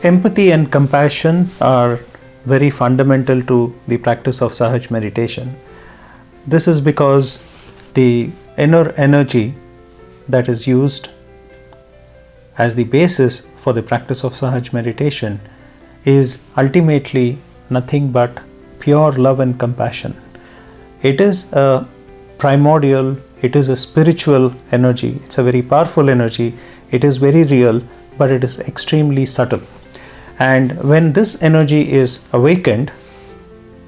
Empathy and compassion are very fundamental to the practice of Sahaja meditation. This is because the inner energy that is used as the basis for the practice of Sahaja meditation is ultimately nothing but pure love and compassion. It is a primordial, it is a spiritual energy. It's a very powerful energy. It is very real, but it is extremely subtle. And when this energy is awakened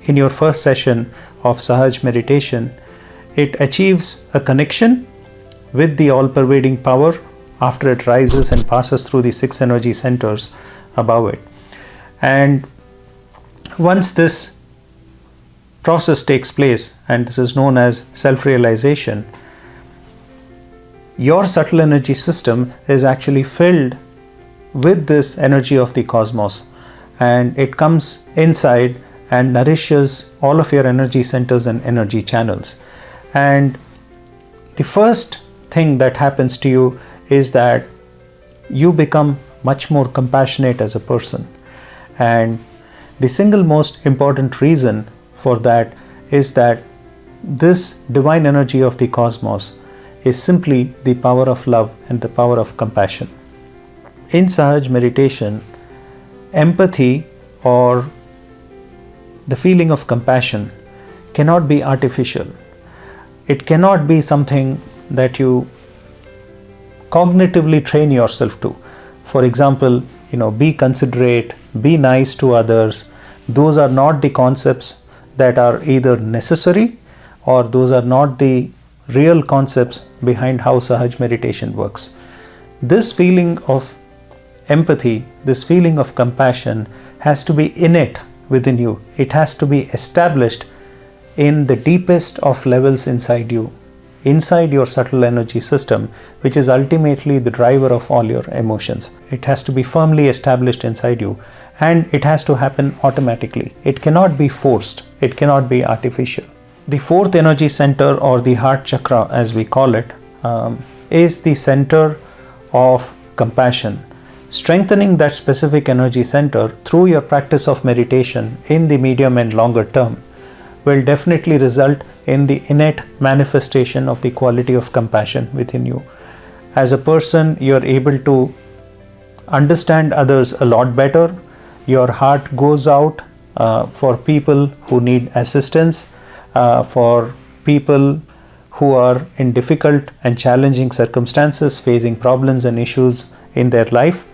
in your first session of Sahaja meditation, it achieves a connection with the all-pervading power after it rises and passes through the 6 energy centers above it. And once this process takes place, and this is known as self-realization, your subtle energy system is actually filled with this energy of the cosmos, and it comes inside and nourishes all of your energy centers and energy channels. And the first thing that happens to you is that you become much more compassionate as a person. And the single most important reason for that is that this divine energy of the cosmos is simply the power of love and the power of compassion. In Sahaja meditation, empathy or the feeling of compassion cannot be artificial. It cannot be something that you cognitively train yourself to. For example, be considerate, be nice to others. Those are not the concepts that are either necessary, or those are not the real concepts behind how Sahaja meditation works. This feeling of empathy, this feeling of compassion has to be innate within you. It has to be established in the deepest of levels inside you, inside your subtle energy system, which is ultimately the driver of all your emotions. It has to be firmly established inside you, and it has to happen automatically. It cannot be forced. It cannot be artificial. The 4th energy center, or the heart chakra as we call it, is the center of compassion. Strengthening that specific energy center through your practice of meditation in the medium and longer term will definitely result in the innate manifestation of the quality of compassion within you. As a person, you're able to understand others a lot better. Your heart goes out for people who need assistance, for people who are in difficult and challenging circumstances, facing problems and issues in their life.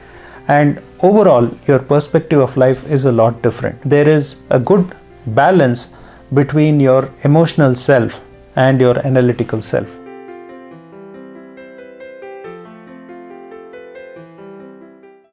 And overall, your perspective of life is a lot different. There is a good balance between your emotional self and your analytical self.